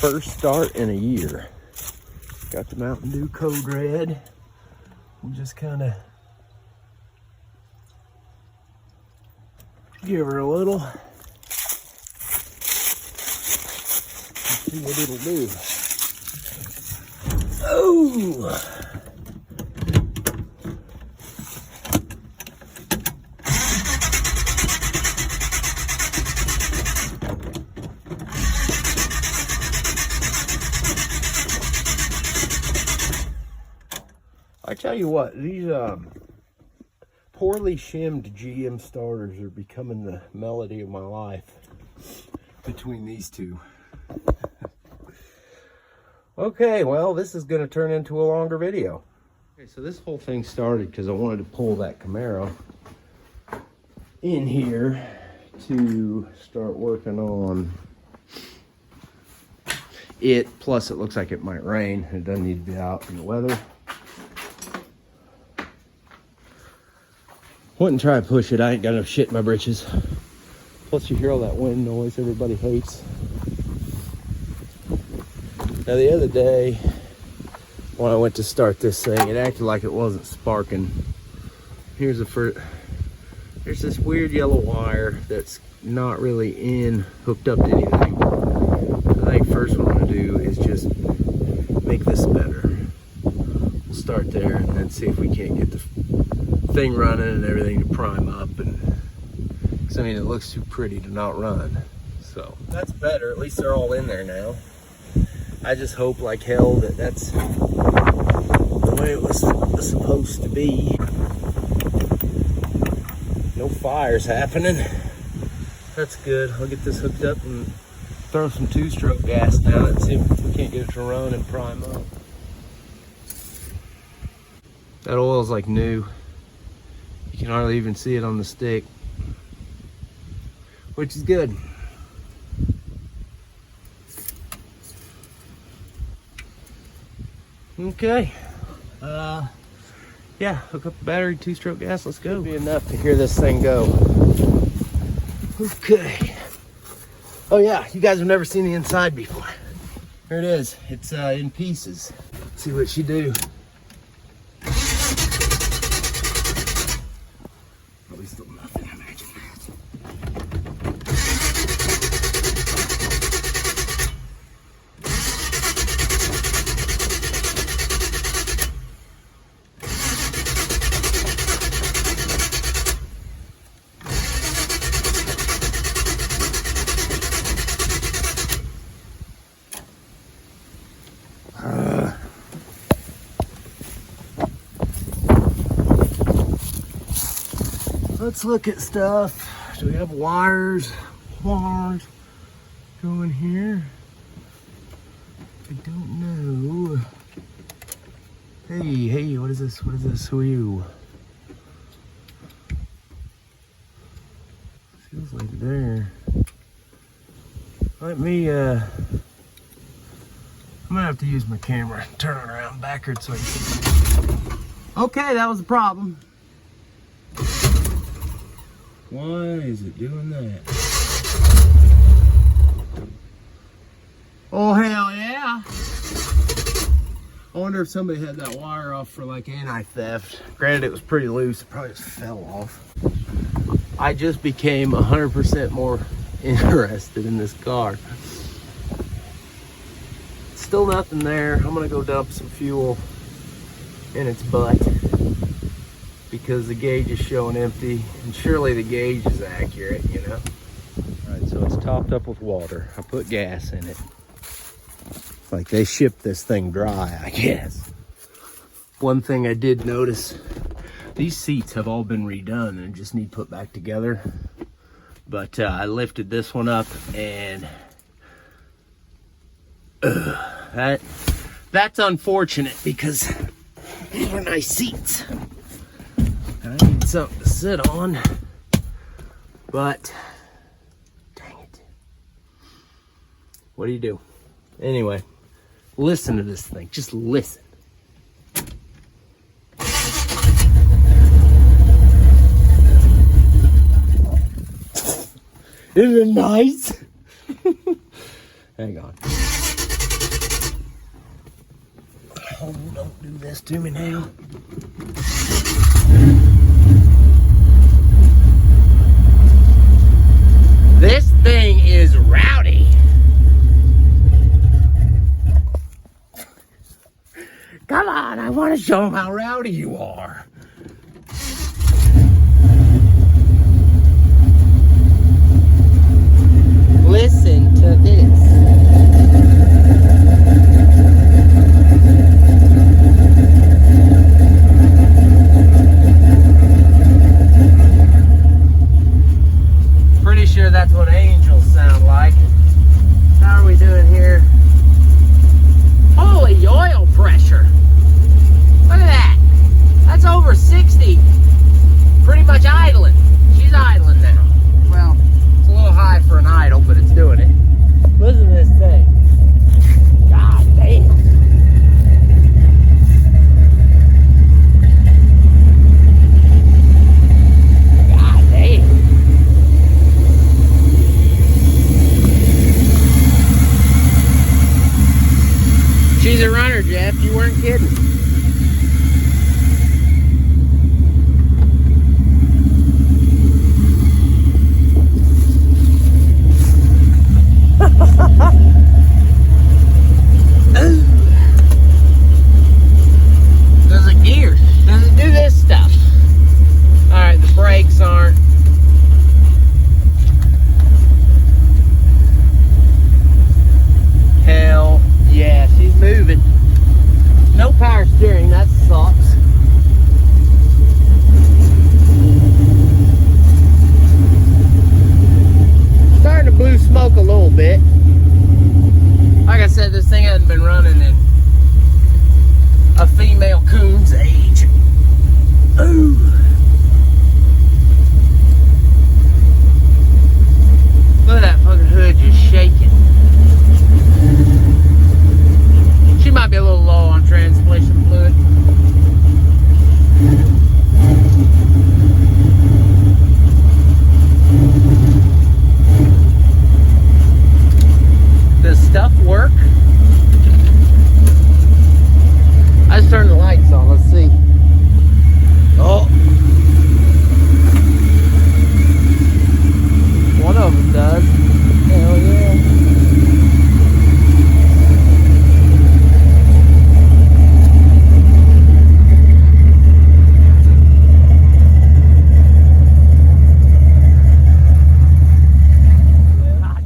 First start in a year. Got the Mountain Dew Code Red. We'll just kind of give her a little. See what it'll do. Oh! I tell you what, these poorly shimmed GM starters are becoming the melody of my life between these two. Okay, well, this is going to turn into a longer video. Okay, so this whole thing started because I wanted to pull that Camaro in here to start working on it. Plus, it looks like it might rain. It doesn't need to be out in the weather. Wouldn't try to push it. I ain't got enough shit in my britches. Plus, you hear all that wind noise everybody hates. Now, the other day, when I went to start this thing, it acted like it wasn't sparking. Here's the first. There's this weird yellow wire that's not really hooked up to anything. So I think first what I'm gonna do is just make this better. We'll start there and then see if we can't get the thing running and everything to prime up. And because I mean, it looks too pretty to not run. So that's better. At least they're all in there now. I just hope like hell that that's the way it was supposed to be. No fires happening. That's good. I'll get this hooked up and throw some two-stroke gas down it and see if we can't get it to run and prime up. That oil's like new. You can hardly even see it on the stick, which is good. Okay. Yeah, hook up the battery, two-stroke gas, let's go. Should be enough to hear this thing go. Okay. Oh yeah, you guys have never seen the inside before. Here it is. It's in pieces. Let's see what she do. Probably still nothing, I imagine. Let's look at stuff. Do we have wires going here? I don't know. Hey, what is this? What is this? Who are you? Feels like there. Let me, I'm gonna have to use my camera and turn it around backwards so I can. Okay, that was the problem. Why is it doing that? Oh, hell yeah. I wonder if somebody had that wire off for like anti-theft. Granted, it was pretty loose. It probably just fell off. I just became 100% more interested in this car. Still nothing there. I'm gonna go dump some fuel in its butt, because the gauge is showing empty, and surely the gauge is accurate, you know? All right, so it's topped up with water. I put gas in it. It's like they shipped this thing dry, I guess. One thing I did notice, these seats have all been redone and just need put back together. But I lifted this one up, and that's unfortunate because these are nice seats. I need something to sit on, but dang it. What do you do? Anyway, listen to this thing. Just listen. Isn't it nice? Hang on. Oh, don't do this to me now. This thing is rowdy. Come on, I want to show them how rowdy you are. Listen to this. Pretty sure that's what angels sound like. How are we doing here? Holy oil pressure. Look at that. That's over 60. Pretty much idling. She's idling now. Well, it's a little high for an idle, but it's doing it. Listen to this thing. God damn. God damn. She's a runner, Jeff. You weren't kidding. Does it gear? Does it do this stuff? Alright, the brakes aren't. Hell yeah, she's moving. No power steering, that sucks. Starting to blue smoke a little bit. Like I said, this thing hasn't been running in a female coon's age. Ooh. Look at that fucking hood just shaking. She might be a little low on transmission fluid. Does stuff work? I just turned the lights on. Let's see. Oh. One of them does. Hell yeah.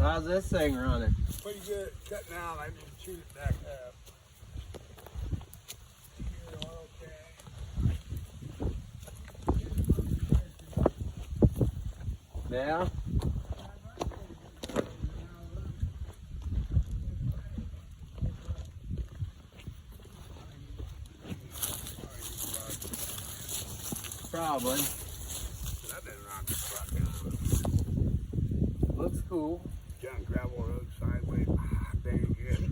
How's this thing running? Pretty good. Cutting out. I need to tune it back up. Yeah. Probably. I've been around this truck. Looks cool. Down gravel road sideways. Dang good.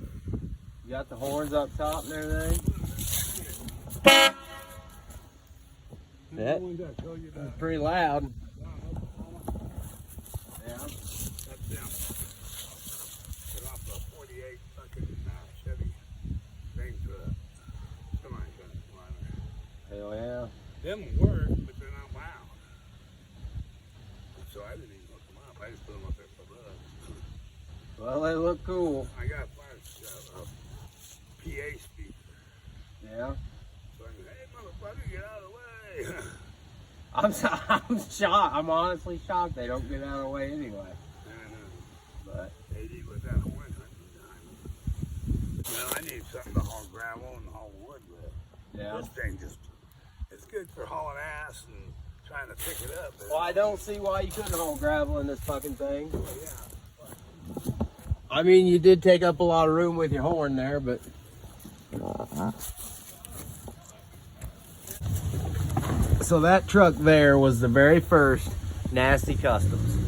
You got the horns up top and everything. That was pretty loud. Yeah. That's them. They're off a 48 fucking Chevy thing truck. Come on, Hell yeah. them work, but they're not loud. So I didn't even hook them up. I just put them up there for love. Well, they look cool. I got a PA speaker. Yeah. So I go, hey, motherfucker, get out of the way. I'm shocked. I'm honestly shocked they don't get out of the way anyway. I know. But They need with that horn hunting time. You know, I need something to haul gravel and haul wood with. yeah. This thing just, it's good for hauling ass and trying to pick it up. Well, I don't see why you couldn't haul gravel in this fucking thing. Oh, yeah. I mean, you did take up a lot of room with your horn there, but. So that truck there was the very first Nasty Customs.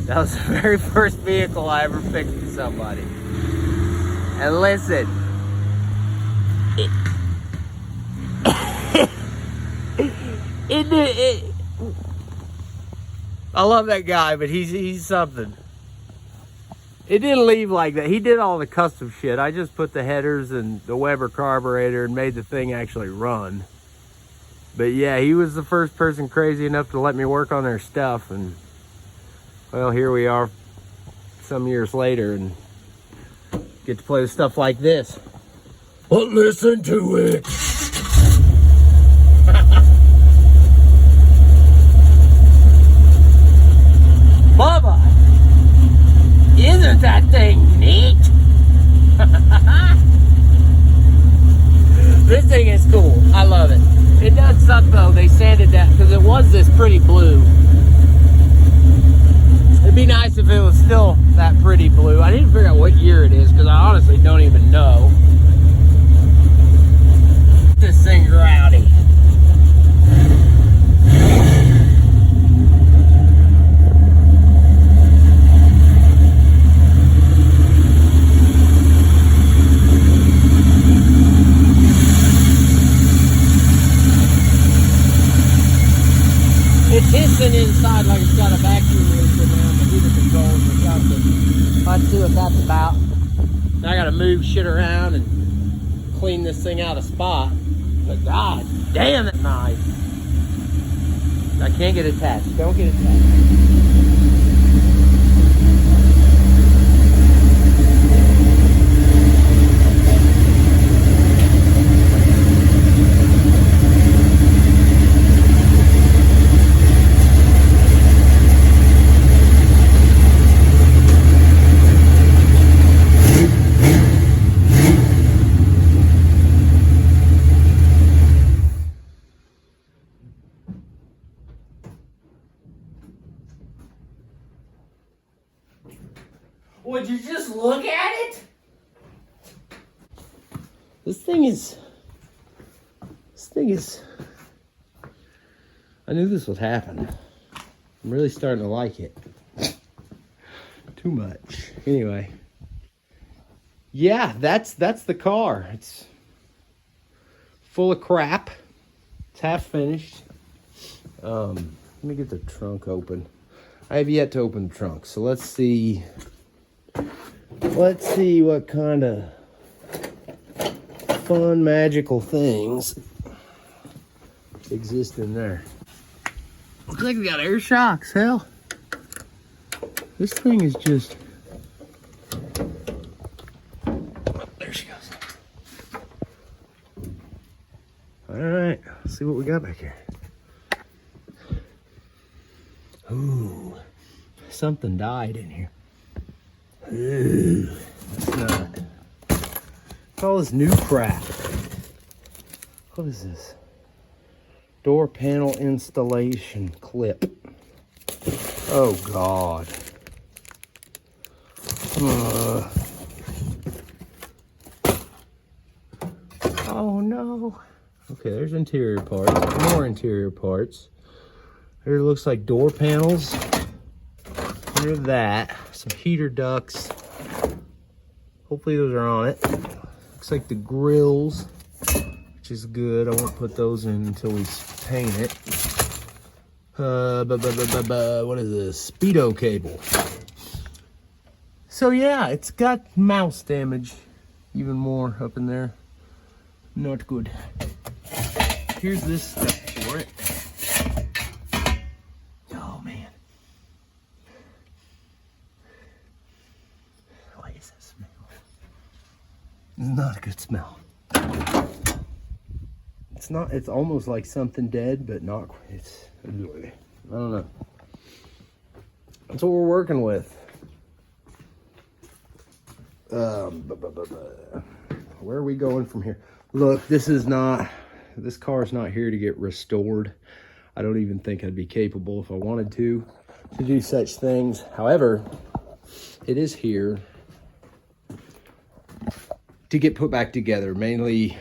That was the very first vehicle I ever fixed for somebody. And listen, I love that guy, but he's something. It didn't leave like that. He did all the custom shit. I just put the headers and the Weber carburetor and made the thing actually run. But yeah, he was the first person crazy enough to let me work on their stuff. And well, here we are some years later and get to play with stuff like this. But listen to it. Bubba, isn't that thing neat? This thing is cool. I love it. It does suck though. They sanded that because it was this pretty blue. It'd be nice if it was still that pretty blue. I need to figure out what year it is because I honestly don't even know. This thing's rowdy. It's hissing inside like it's got a vacuum leak in there on the heater controls or something. Let's see what that's about. Now I gotta move shit around and clean this thing out of spot. But god damn, it's nice. I can't get attached. Don't get attached. Would you just look at it? This thing is, I knew this would happen. I'm really starting to like it. Too much. Anyway. Yeah, that's the car. It's full of crap. It's half finished. Let me get the trunk open. I have yet to open the trunk, so let's see what kind of fun, magical things exist in there. Looks like we got air shocks, hell. This thing is just... There she goes. Alright, let's see what we got back here. Ooh, something died in here. Ooh, that's not. What's all this new crap? What is this? Door panel installation clip. Oh God. Oh no. Okay, there's interior parts. More interior parts. Here it looks like door panels. There's that. Some heater ducts. Hopefully those are on it. Looks like the grills, which is good. I won't put those in until we paint it. What is this? Speedo cable. So yeah, it's got mouse damage. Even more up in there. Not good. Here's this stuff for it. Oh man. What is that smell? It's not a good smell. It's not, it's almost like something dead, but not, it's, I don't know. That's what we're working with. Where are we going from here? Look, this car is not here to get restored. I don't even think I'd be capable if I wanted to do such things. However, it is here to get put back together. Mainly,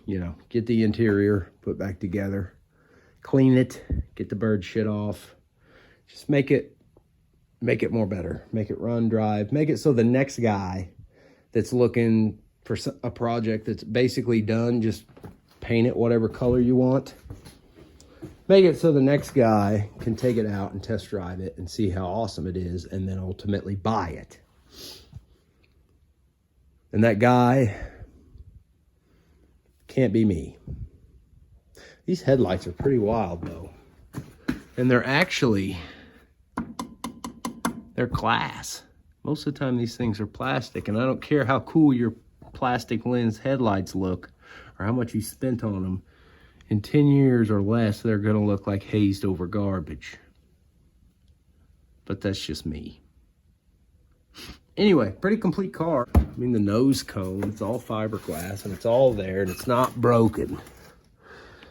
you know, get the interior put back together, clean it, get the bird shit off, just make it more better, make it run, drive, make it so the next guy that's looking for a project that's basically done, just paint it whatever color you want. Make it so the next guy can take it out and test drive it and see how awesome it is, and then ultimately buy it. And that guy can't be me. These headlights are pretty wild though. And they're glass. Most of the time these things are plastic, and I don't care how cool your plastic lens headlights look or how much you spent on them. In 10 years or less, they're gonna look like hazed over garbage. But that's just me. Anyway, pretty complete car. I mean, the nose cone, it's all fiberglass and it's all there and it's not broken.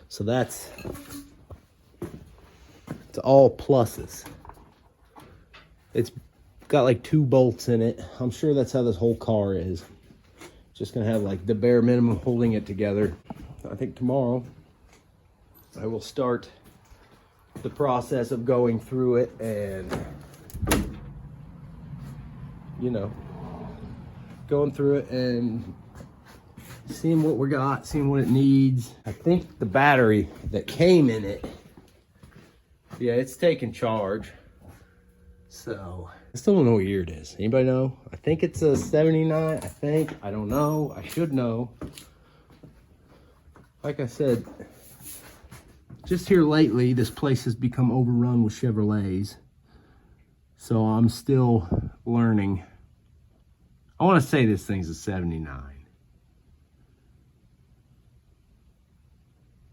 So it's all pluses. It's got like 2 bolts in it. I'm sure that's how this whole car is. Just gonna have like the bare minimum holding it together. I think tomorrow I will start the process of going through it and, you know, going through it and seeing what we got, seeing what it needs. I think the battery that came in it, yeah, it's taking charge. So I still don't know what year it is. Anybody know? I think it's a 79. I think. I don't know. I should know. Like I said, just here lately, this place has become overrun with Chevrolets. So I'm still learning. I want to say this thing's a 79.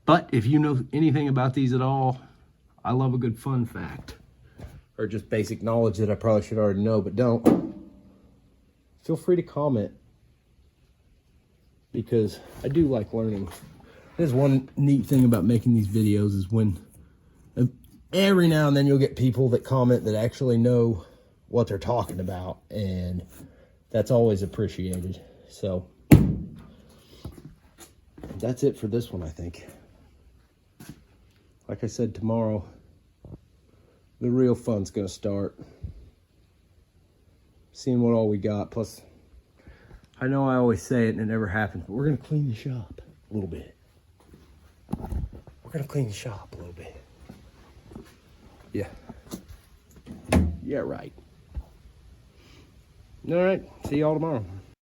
But if you know anything about these at all, I love a good fun fact. Or just basic knowledge that I probably should already know, but don't. Feel free to comment, because I do like learning. There's one neat thing about making these videos is when every now and then you'll get people that comment that actually know what they're talking about, and that's always appreciated. So that's it for this one, I think. Like I said, tomorrow the real fun's gonna start. Seeing what all we got. Plus, I know I always say it and it never happens, but we're gonna clean the shop a little bit. We're gonna clean the shop a little bit. Yeah. Yeah, right. All right. See y'all tomorrow.